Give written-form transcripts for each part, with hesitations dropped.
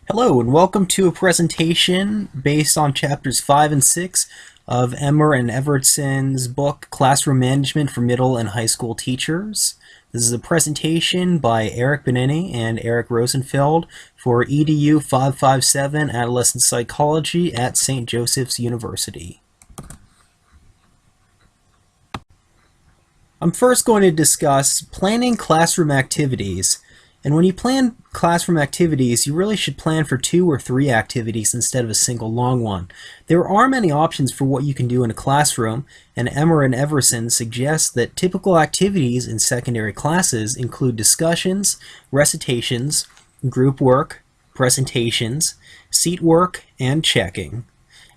Hello and welcome to a presentation based on chapters 5 and 6 of Emmer and Evertson's book Classroom Management for Middle and High School Teachers. This is a presentation by Eric Benini and Eric Rosenfeld for EDU 557 Adolescent Psychology at St. Joseph's University. I'm first going to discuss planning classroom activities. And when you plan classroom activities, you really should plan for 2 or 3 activities instead of a single long one. There are many options for what you can do in a classroom, and Emmer and Everson suggest that typical activities in secondary classes include discussions, recitations, group work, presentations, seat work, and checking.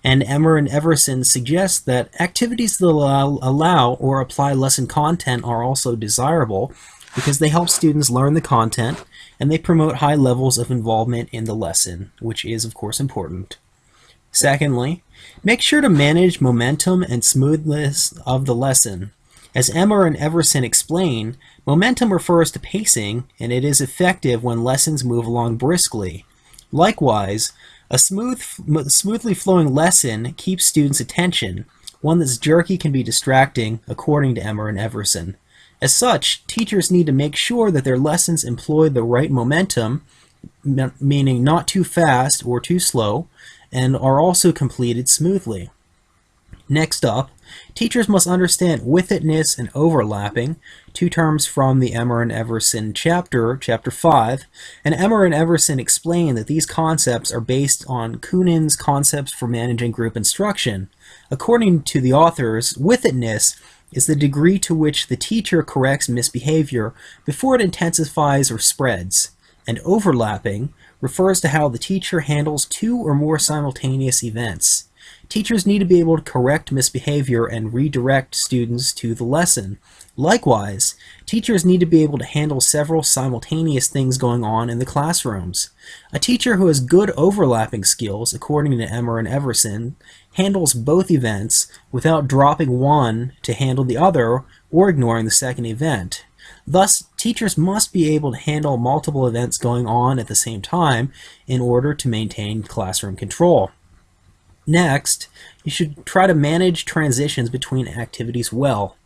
And Emmer and Everson suggest that activities that allow or apply lesson content are also desirable, because they help students learn the content and they promote high levels of involvement in the lesson, which is of course important. Secondly, make sure to manage momentum and smoothness of the lesson. As Emmer and Everson explain, momentum refers to pacing, and it is effective when lessons move along briskly. Likewise, a smoothly flowing lesson keeps students' attention. One that's jerky can be distracting, according to Emmer and Everson. As such, teachers need to make sure that their lessons employ the right momentum, meaning not too fast or too slow, and are also completed smoothly. Next up, teachers must understand with-itness and overlapping, 2 terms from the Emmer and Everson chapter 5, and Emmer and Everson explain that these concepts are based on Kunin's concepts for managing group instruction. According to the authors, with-itness is the degree to which the teacher corrects misbehavior before it intensifies or spreads, and overlapping refers to how the teacher handles 2 or more simultaneous events. Teachers need to be able to correct misbehavior and redirect students to the lesson. Likewise, teachers need to be able to handle several simultaneous things going on in the classrooms. A teacher who has good overlapping skills, according to Emmer and Everson, handles both events without dropping one to handle the other or ignoring the second event. Thus, teachers must be able to handle multiple events going on at the same time in order to maintain classroom control. Next, you should try to manage transitions between activities well.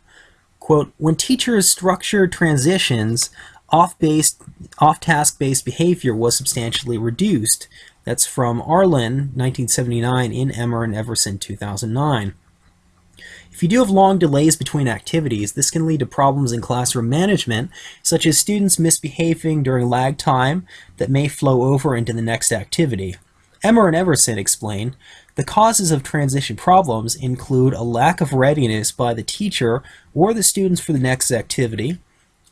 Quote, when teachers structured transitions, off-task-based behavior was substantially reduced. That's from Arlen, 1979, in Emmer and Everson, 2009. If you do have long delays between activities, this can lead to problems in classroom management, such as students misbehaving during lag time that may flow over into the next activity. Emmer and Everson explain, the causes of transition problems include a lack of readiness by the teacher or the students for the next activity,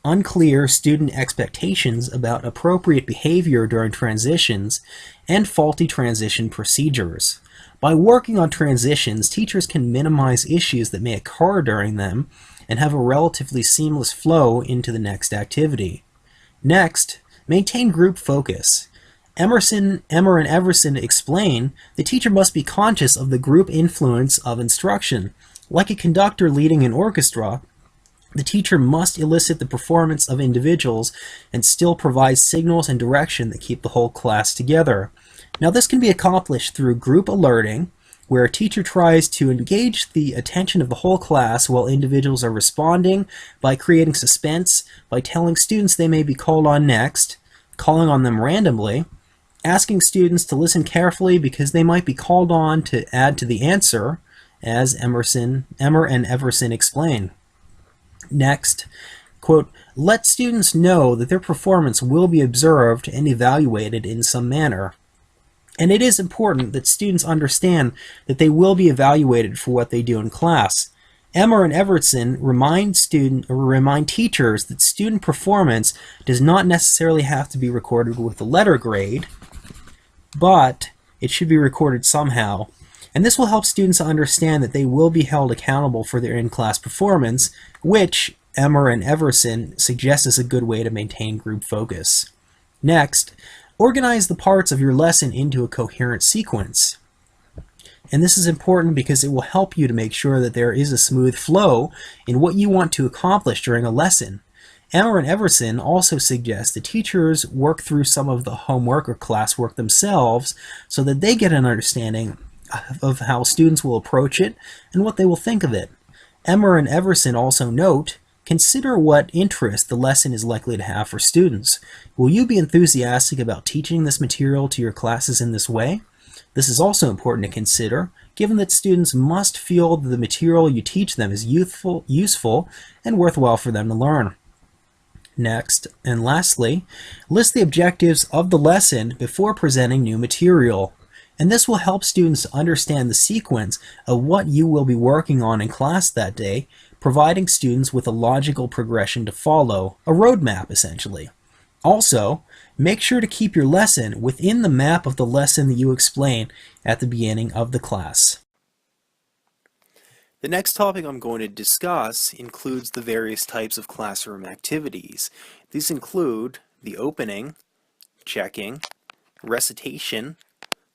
unclear student expectations about appropriate behavior during transitions, and faulty transition procedures. By working on transitions, teachers can minimize issues that may occur during them and have a relatively seamless flow into the next activity. Next, maintain group focus. Emmer and Everson explain the teacher must be conscious of the group influence of instruction. Like a conductor leading an orchestra, the teacher must elicit the performance of individuals and still provide signals and direction that keep the whole class together. Now, this can be accomplished through group alerting, where a teacher tries to engage the attention of the whole class while individuals are responding by creating suspense, by telling students they may be called on next, calling on them randomly, asking students to listen carefully because they might be called on to add to the answer, as Emmer and Everson explain. Next, quote, let students know that their performance will be observed and evaluated in some manner. And it is important that students understand that they will be evaluated for what they do in class. Emmer and Everson remind teachers that student performance does not necessarily have to be recorded with a letter grade, but it should be recorded somehow. And this will help students understand that they will be held accountable for their in-class performance, which Emmer and Everson suggest is a good way to maintain group focus. Next, organize the parts of your lesson into a coherent sequence. And this is important because it will help you to make sure that there is a smooth flow in what you want to accomplish during a lesson. Emmer and Everson also suggest that teachers work through some of the homework or classwork themselves so that they get an understanding of how students will approach it and what they will think of it. Emmer and Everson also note, consider what interest the lesson is likely to have for students. Will you be enthusiastic about teaching this material to your classes in this way? This is also important to consider, given that students must feel that the material you teach them is useful and worthwhile for them to learn. Next, and lastly, list the objectives of the lesson before presenting new material. And this will help students understand the sequence of what you will be working on in class that day, providing students with a logical progression to follow, a roadmap essentially. Also, make sure to keep your lesson within the map of the lesson that you explain at the beginning of the class. The next topic I'm going to discuss includes the various types of classroom activities. These include the opening, checking, recitation,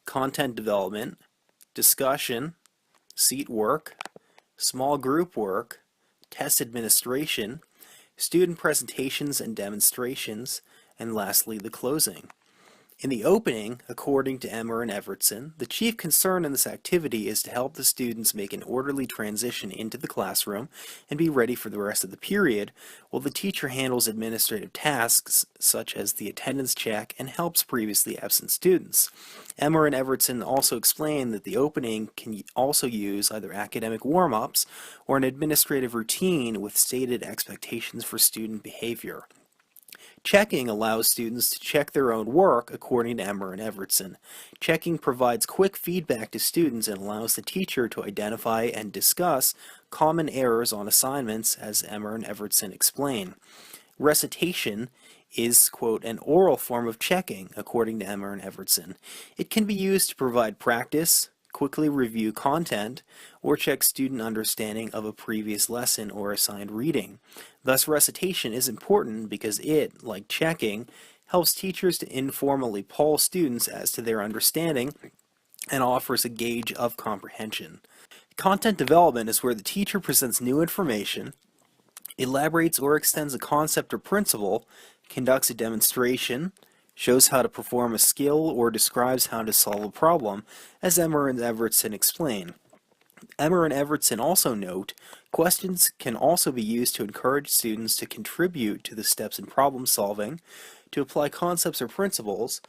content development, discussion, seat work, small group work, test administration, student presentations and demonstrations, and lastly, the closing. In the opening, according to Emmer and Evertson, the chief concern in this activity is to help the students make an orderly transition into the classroom and be ready for the rest of the period, while the teacher handles administrative tasks such as the attendance check and helps previously absent students. Emmer and Evertson also explain that the opening can also use either academic warm-ups or an administrative routine with stated expectations for student behavior. Checking allows students to check their own work according to Emmer and Evertson. Checking provides quick feedback to students and allows the teacher to identify and discuss common errors on assignments, as Emmer and Evertson explain. Recitation is, quote, an oral form of checking, according to Emmer and Evertson. It can be used to provide practice, quickly review content, or check student understanding of a previous lesson or assigned reading. Thus, recitation is important because it, like checking, helps teachers to informally poll students as to their understanding and offers a gauge of comprehension. Content development is where the teacher presents new information, elaborates or extends a concept or principle, conducts a demonstration, shows how to perform a skill, or describes how to solve a problem, as Emmer and Evertson explain. Emmer and Evertson also note, questions can also be used to encourage students to contribute to the steps in problem solving, to apply concepts or principles,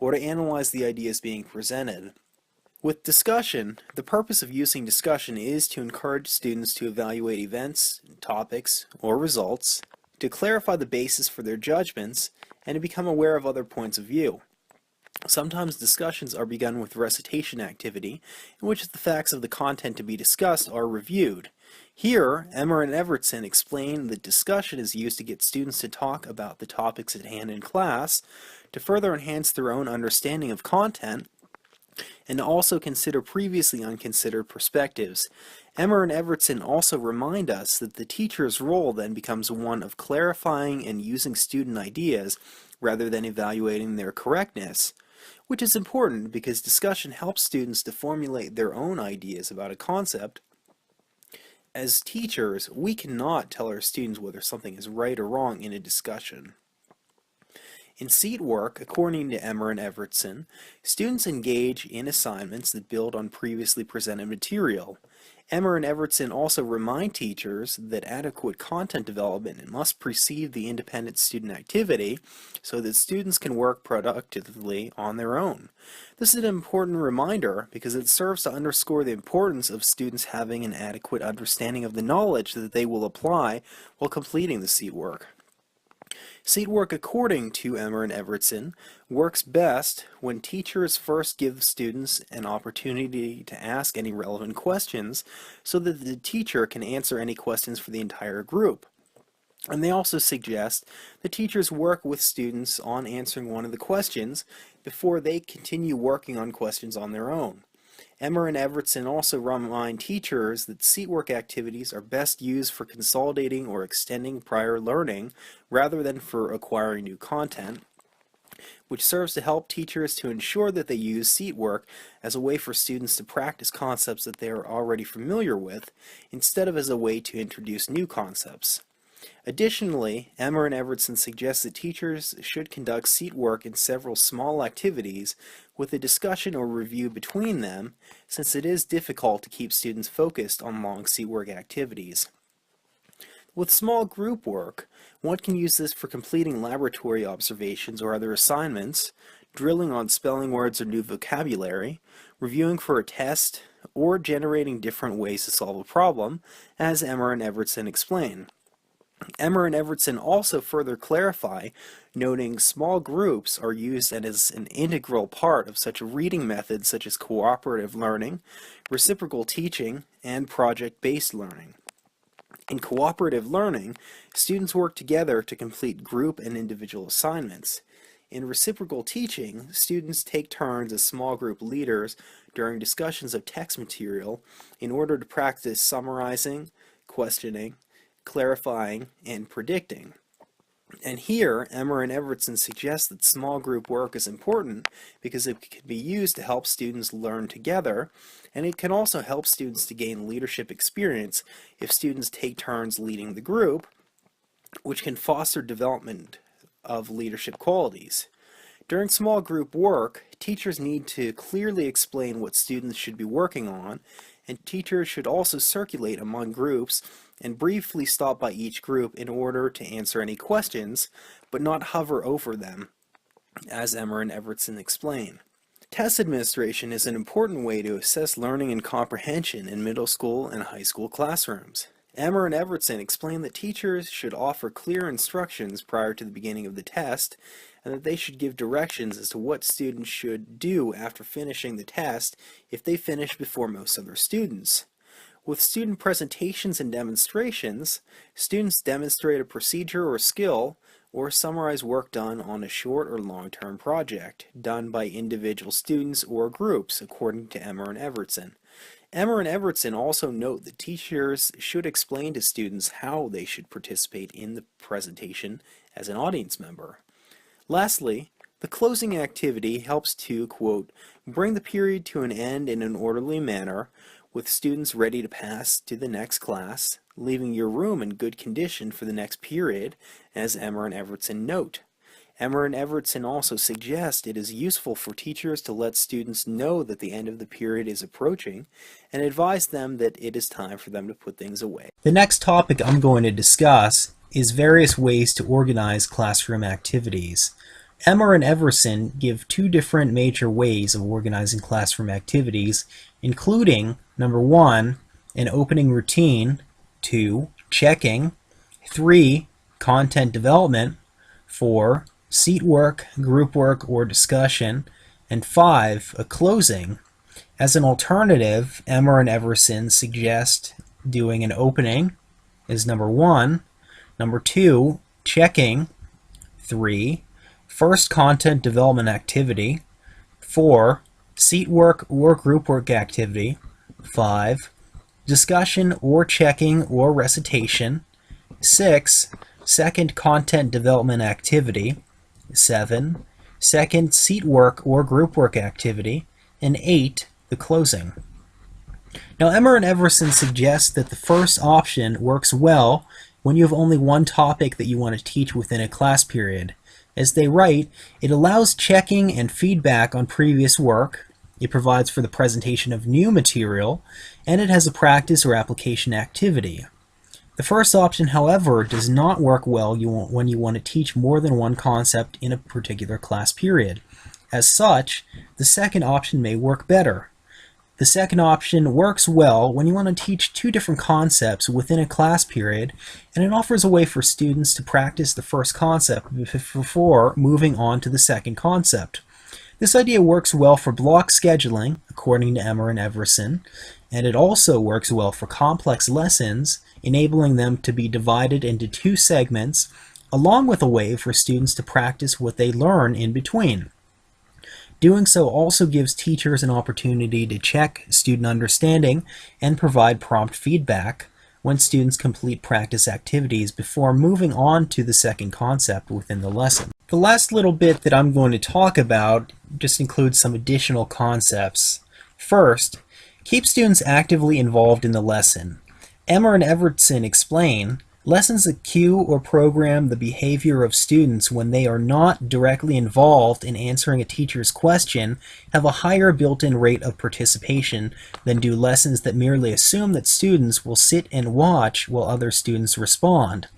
or to analyze the ideas being presented. With discussion, the purpose of using discussion is to encourage students to evaluate events, topics, or results, to clarify the basis for their judgments, and to become aware of other points of view. Sometimes discussions are begun with recitation activity, in which the facts of the content to be discussed are reviewed. Here, Emmer and Evertson explain that discussion is used to get students to talk about the topics at hand in class, to further enhance their own understanding of content, and to also consider previously unconsidered perspectives. Emmer and Evertson also remind us that the teacher's role then becomes one of clarifying and using student ideas rather than evaluating their correctness, which is important because discussion helps students to formulate their own ideas about a concept. As teachers, we cannot tell our students whether something is right or wrong in a discussion. In seat work, according to Emmer and Evertson, students engage in assignments that build on previously presented material. Emmer and Evertson also remind teachers that adequate content development must precede the independent student activity so that students can work productively on their own. This is an important reminder because it serves to underscore the importance of students having an adequate understanding of the knowledge that they will apply while completing the seat work. Seat work, according to Emmer and Evertson, works best when teachers first give students an opportunity to ask any relevant questions so that the teacher can answer any questions for the entire group. And they also suggest that teachers work with students on answering one of the questions before they continue working on questions on their own. Emmer and Evertson also remind teachers that seat work activities are best used for consolidating or extending prior learning rather than for acquiring new content, which serves to help teachers to ensure that they use seat work as a way for students to practice concepts that they are already familiar with, instead of as a way to introduce new concepts. Additionally, Emmer and Evertson suggest that teachers should conduct seat work in several small activities with a discussion or review between them, since it is difficult to keep students focused on long seat work activities. With small group work, one can use this for completing laboratory observations or other assignments, drilling on spelling words or new vocabulary, reviewing for a test, or generating different ways to solve a problem, as Emmer and Evertson explain. Emmer and Evertson also further clarify, noting small groups are used as an integral part of such reading methods such as cooperative learning, reciprocal teaching, and project-based learning. In cooperative learning, students work together to complete group and individual assignments. In reciprocal teaching, students take turns as small group leaders during discussions of text material in order to practice summarizing, questioning, clarifying, and predicting. And here, Emmer and Evertson suggest that small group work is important because it can be used to help students learn together, and it can also help students to gain leadership experience if students take turns leading the group, which can foster development of leadership qualities. During small group work, teachers need to clearly explain what students should be working on, and teachers should also circulate among groups and briefly stop by each group in order to answer any questions, but not hover over them, as Emmer and Evertson explain. Test administration is an important way to assess learning and comprehension in middle school and high school classrooms. Emmer and Evertson explain that teachers should offer clear instructions prior to the beginning of the test, and that they should give directions as to what students should do after finishing the test if they finish before most other students. With student presentations and demonstrations, students demonstrate a procedure or skill or summarize work done on a short or long-term project done by individual students or groups, according to Emmer and Evertson. Emmer and Evertson also note that teachers should explain to students how they should participate in the presentation as an audience member. Lastly, the closing activity helps to, quote, bring the period to an end in an orderly manner, with students ready to pass to the next class, leaving your room in good condition for the next period, as Emmer and Evertson note. Emmer and Evertson also suggest it is useful for teachers to let students know that the end of the period is approaching and advise them that it is time for them to put things away. The next topic I'm going to discuss is various ways to organize classroom activities. Emmer and Evertson give two different major ways of organizing classroom activities, including, number 1, an opening routine, 2, checking, 3, content development, 4, seat work, group work, or discussion, and 5, a closing. As an alternative, Emmer and Evertson suggest doing an opening is number 1, number 2, checking, 3, first content development activity, 4, seat work or group work activity, 5, discussion or checking or recitation, 6, second content development activity, 7, second seat work or group work activity, and 8, the closing. Now, Emmer and Evertson suggest that the first option works well when you have only one topic that you want to teach within a class period. As they write, it allows checking and feedback on previous work, it provides for the presentation of new material, and it has a practice or application activity. The first option, however, does not work well when you want to teach more than one concept in a particular class period. As such, the second option may work better. The second option works well when you want to teach two different concepts within a class period, and it offers a way for students to practice the first concept before moving on to the second concept. This idea works well for block scheduling, according to Emmer and Evertson, and it also works well for complex lessons, enabling them to be divided into two segments, along with a way for students to practice what they learn in between. Doing so also gives teachers an opportunity to check student understanding and provide prompt feedback when students complete practice activities before moving on to the second concept within the lesson. The last little bit that I'm going to talk about just includes some additional concepts. First, keep students actively involved in the lesson. Emmer and Evertson explain Lessons that cue or program the behavior of students when they are not directly involved in answering a teacher's question have a higher built-in rate of participation than do lessons that merely assume that students will sit and watch while other students respond.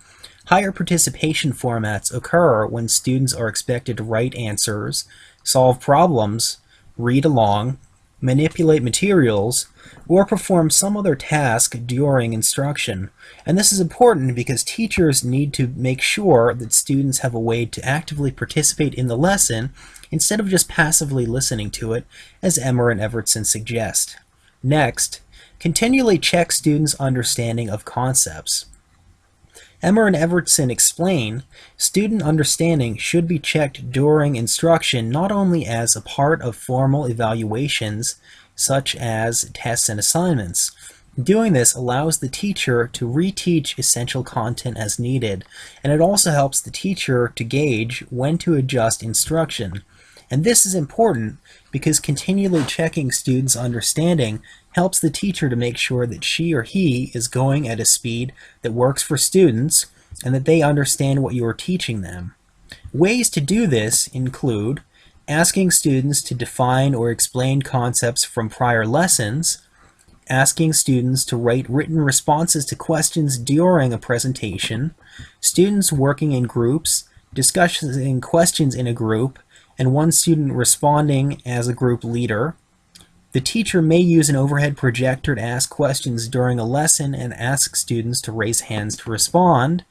Higher participation formats occur when students are expected to write answers, solve problems, read along, manipulate materials, or perform some other task during instruction. And this is important because teachers need to make sure that students have a way to actively participate in the lesson instead of just passively listening to it, as Emmer and Evertson suggest. Next, continually check students' understanding of concepts. Emmer and Evertson explain, student understanding should be checked during instruction not only as a part of formal evaluations, such as tests and assignments. Doing this allows the teacher to reteach essential content as needed, and it also helps the teacher to gauge when to adjust instruction. And this is important because continually checking students' understanding helps the teacher to make sure that she or he is going at a speed that works for students and that they understand what you are teaching them. Ways to do this include asking students to define or explain concepts from prior lessons, asking students to write written responses to questions during a presentation, students working in groups, discussing questions in a group, and one student responding as a group leader. The teacher may use an overhead projector to ask questions during a lesson and ask students to raise hands to respond,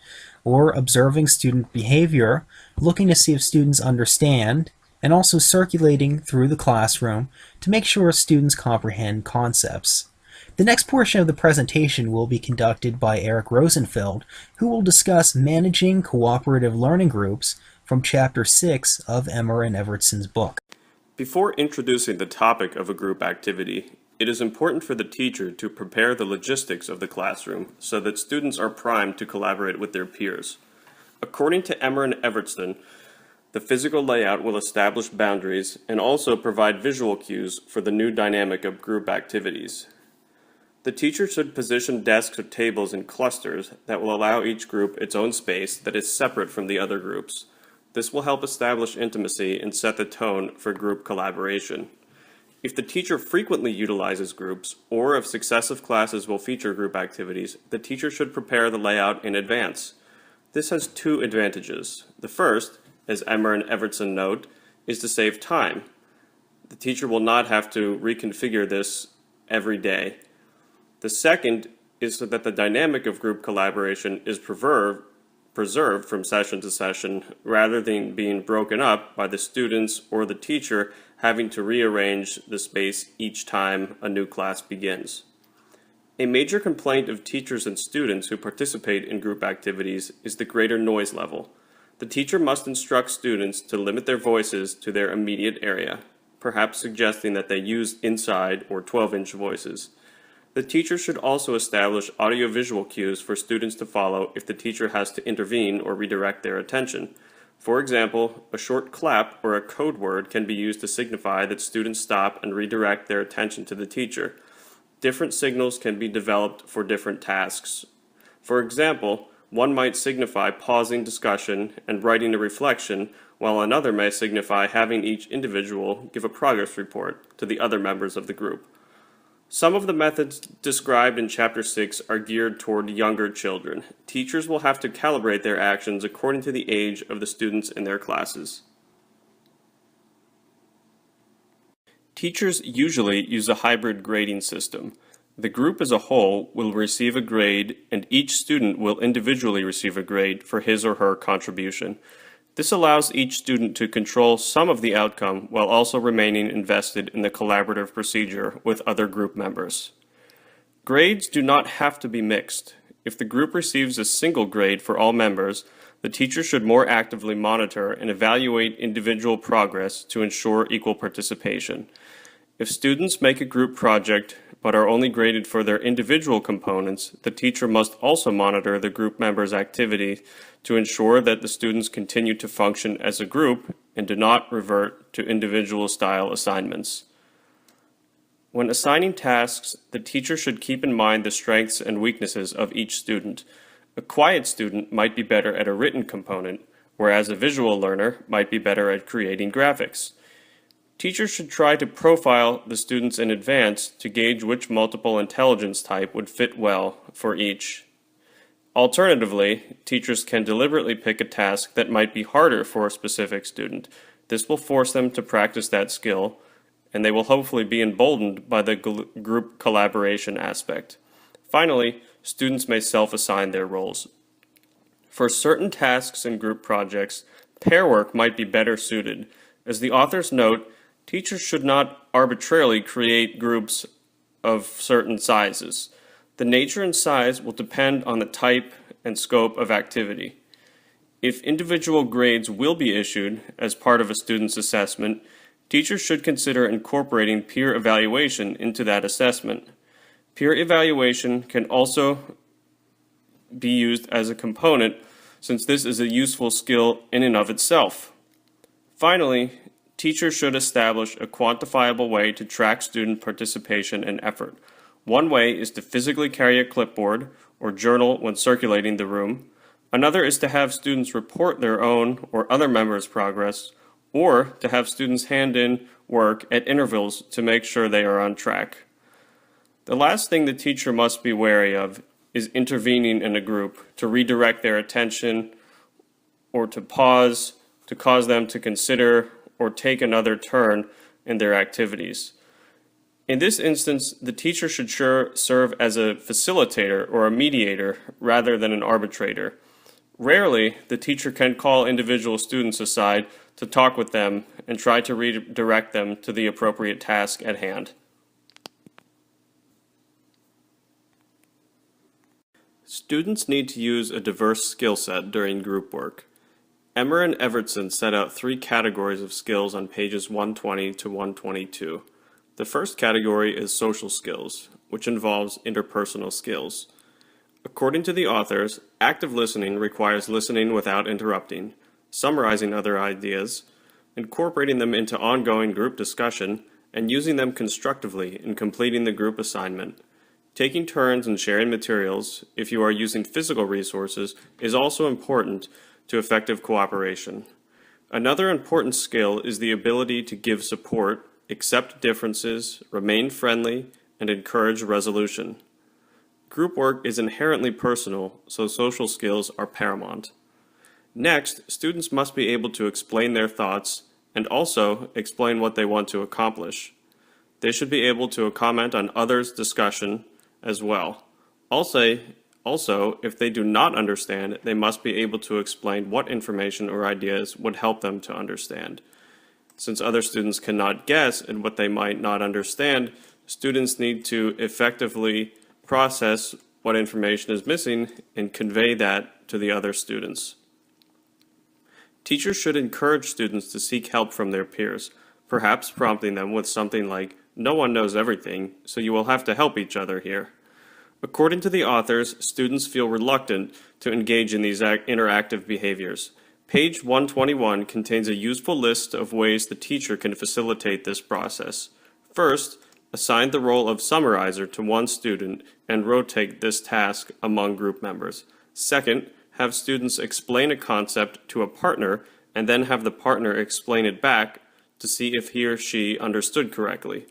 or observing student behavior, looking to see if students understand, and also circulating through the classroom to make sure students comprehend concepts. The next portion of the presentation will be conducted by Eric Rosenfeld, who will discuss managing cooperative learning groups from Chapter 6 of Emmer and Evertson's book. Before introducing the topic of a group activity, it is important for the teacher to prepare the logistics of the classroom so that students are primed to collaborate with their peers. According to Emmer and Evertson, the physical layout will establish boundaries and also provide visual cues for the new dynamic of group activities. The teacher should position desks or tables in clusters that will allow each group its own space that is separate from the other groups. This will help establish intimacy and set the tone for group collaboration. If the teacher frequently utilizes groups, or if successive classes will feature group activities, the teacher should prepare the layout in advance. This has two advantages. The first, as Emmer and Evertson note, is to save time. The teacher will not have to reconfigure this every day. The second is so that the dynamic of group collaboration is preserved from session to session rather than being broken up by the students or the teacher having to rearrange the space each time a new class begins. A major complaint of teachers and students who participate in group activities is the greater noise level. The teacher must instruct students to limit their voices to their immediate area, perhaps suggesting that they use inside or 12-inch voices. The teacher should also establish audiovisual cues for students to follow if the teacher has to intervene or redirect their attention. For example, a short clap or a code word can be used to signify that students stop and redirect their attention to the teacher. Different signals can be developed for different tasks. For example, one might signify pausing discussion and writing a reflection, while another may signify having each individual give a progress report to the other members of the group. Some of the methods described in Chapter 6 are geared toward younger children. Teachers will have to calibrate their actions according to the age of the students in their classes. Teachers usually use a hybrid grading system. The group as a whole will receive a grade, and each student will individually receive a grade for his or her contribution. This allows each student to control some of the outcome while also remaining invested in the collaborative procedure with other group members. Grades do not have to be mixed. If the group receives a single grade for all members, the teacher should more actively monitor and evaluate individual progress to ensure equal participation. If students make a group project but are only graded for their individual components, the teacher must also monitor the group members' activity to ensure that the students continue to function as a group and do not revert to individual style assignments. When assigning tasks, the teacher should keep in mind the strengths and weaknesses of each student. A quiet student might be better at a written component, whereas a visual learner might be better at creating graphics. Teachers should try to profile the students in advance to gauge which multiple intelligence type would fit well for each. Alternatively, teachers can deliberately pick a task that might be harder for a specific student. This will force them to practice that skill, and they will hopefully be emboldened by the group collaboration aspect. Finally, students may self-assign their roles. For certain tasks and group projects, pair work might be better suited. As the authors note, teachers should not arbitrarily create groups of certain sizes. The nature and size will depend on the type and scope of activity. If individual grades will be issued as part of a student's assessment, teachers should consider incorporating peer evaluation into that assessment. Peer evaluation can also be used as a component, since this is a useful skill in and of itself. Finally, teachers should establish a quantifiable way to track student participation and effort. One way is to physically carry a clipboard or journal when circulating the room. Another is to have students report their own or other members' progress, or to have students hand in work at intervals to make sure they are on track. The last thing the teacher must be wary of is intervening in a group to redirect their attention or to pause, to cause them to consider or take another turn in their activities. In this instance, the teacher should serve as a facilitator or a mediator rather than an arbitrator. Rarely, the teacher can call individual students aside to talk with them and try to redirect them to the appropriate task at hand. Students need to use a diverse skill set during group work. Emmer and Evertson set out 3 categories of skills on pages 120 to 122. The first category is social skills, which involves interpersonal skills. According to the authors, active listening requires listening without interrupting, summarizing other ideas, incorporating them into ongoing group discussion, and using them constructively in completing the group assignment. Taking turns in sharing materials, if you are using physical resources, is also important to effective cooperation. Another important skill is the ability to give support, accept differences, remain friendly, and encourage resolution. Group work is inherently personal, so social skills are paramount. Next, students must be able to explain their thoughts and also explain what they want to accomplish. They should be able to comment on others' discussion as well. Also, if they do not understand, they must be able to explain what information or ideas would help them to understand. Since other students cannot guess at what they might not understand, students need to effectively process what information is missing and convey that to the other students. Teachers should encourage students to seek help from their peers, perhaps prompting them with something like, "No one knows everything, so you will have to help each other here." According to the authors, students feel reluctant to engage in these interactive behaviors. Page 121 contains a useful list of ways the teacher can facilitate this process. First, assign the role of summarizer to one student and rotate this task among group members. Second, have students explain a concept to a partner and then have the partner explain it back to see if he or she understood correctly.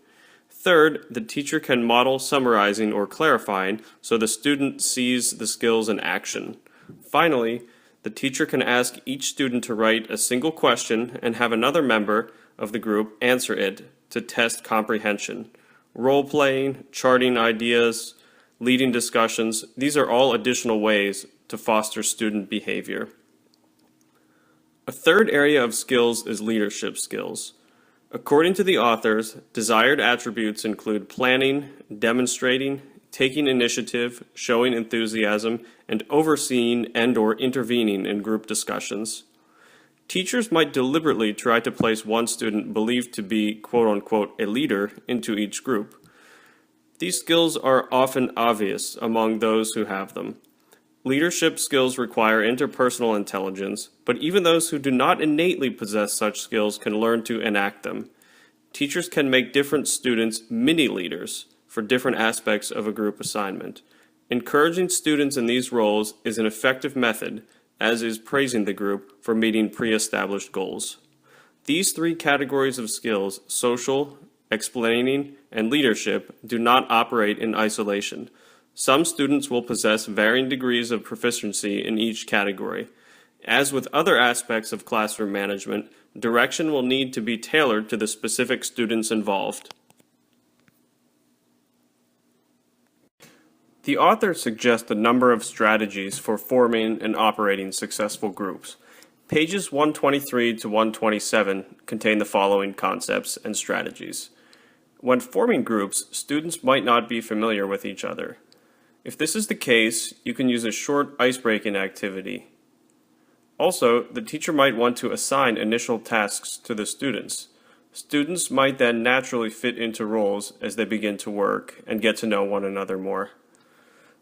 Third, the teacher can model summarizing or clarifying so the student sees the skills in action. Finally, the teacher can ask each student to write a single question and have another member of the group answer it to test comprehension. Role-playing, charting ideas, leading discussions, these are all additional ways to foster student behavior. A third area of skills is leadership skills. According to the authors, desired attributes include planning, demonstrating, taking initiative, showing enthusiasm, and overseeing and/or intervening in group discussions. Teachers might deliberately try to place one student believed to be quote-unquote a leader into each group. These skills are often obvious among those who have them. Leadership skills require interpersonal intelligence, but even those who do not innately possess such skills can learn to enact them. Teachers can make different students mini-leaders for different aspects of a group assignment. Encouraging students in these roles is an effective method, as is praising the group for meeting pre-established goals. These three categories of skills, social, explaining, and leadership, do not operate in isolation. Some students will possess varying degrees of proficiency in each category. As with other aspects of classroom management, direction will need to be tailored to the specific students involved. The author suggests a number of strategies for forming and operating successful groups. Pages 123 to 127 contain the following concepts and strategies. When forming groups, students might not be familiar with each other. If this is the case, you can use a short ice-breaking activity. Also, the teacher might want to assign initial tasks to the students. Students might then naturally fit into roles as they begin to work and get to know one another more.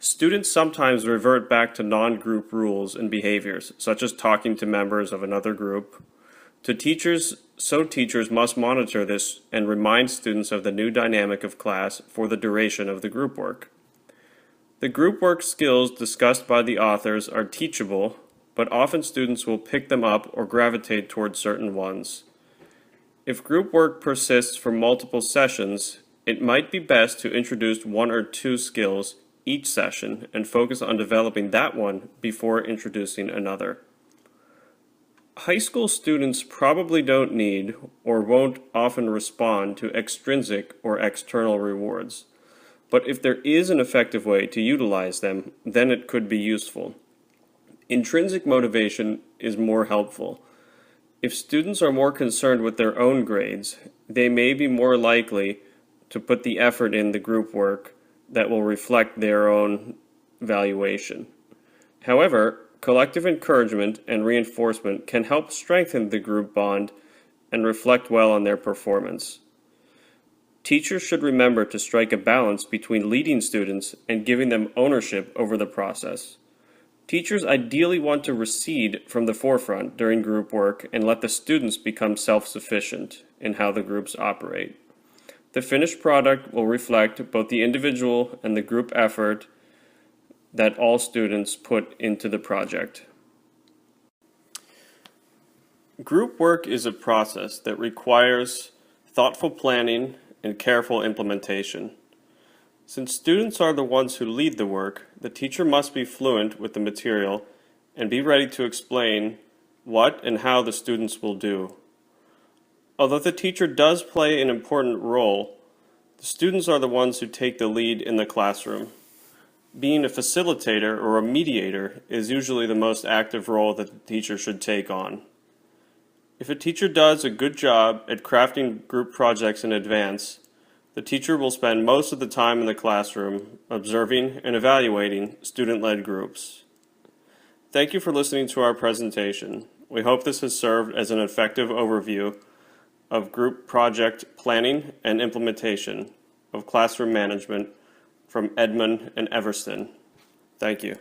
Students sometimes revert back to non-group rules and behaviors, such as talking to members of another group. Teachers must monitor this and remind students of the new dynamic of class for the duration of the group work. The group work skills discussed by the authors are teachable, but often students will pick them up or gravitate towards certain ones. If group work persists for multiple sessions, it might be best to introduce one or two skills each session and focus on developing that one before introducing another. High school students probably don't need or won't often respond to extrinsic or external rewards, but if there is an effective way to utilize them, then it could be useful. Intrinsic motivation is more helpful. If students are more concerned with their own grades, they may be more likely to put the effort in the group work that will reflect their own valuation. However, collective encouragement and reinforcement can help strengthen the group bond and reflect well on their performance. Teachers should remember to strike a balance between leading students and giving them ownership over the process. Teachers ideally want to recede from the forefront during group work and let the students become self-sufficient in how the groups operate. The finished product will reflect both the individual and the group effort that all students put into the project. Group work is a process that requires thoughtful planning and careful implementation. Since students are the ones who lead the work, the teacher must be fluent with the material and be ready to explain what and how the students will do. Although the teacher does play an important role, the students are the ones who take the lead in the classroom. Being a facilitator or a mediator is usually the most active role that the teacher should take on. If a teacher does a good job at crafting group projects in advance, the teacher will spend most of the time in the classroom observing and evaluating student-led groups. Thank you for listening to our presentation. We hope this has served as an effective overview of group project planning and implementation of classroom management from Edmond and Everston. Thank you.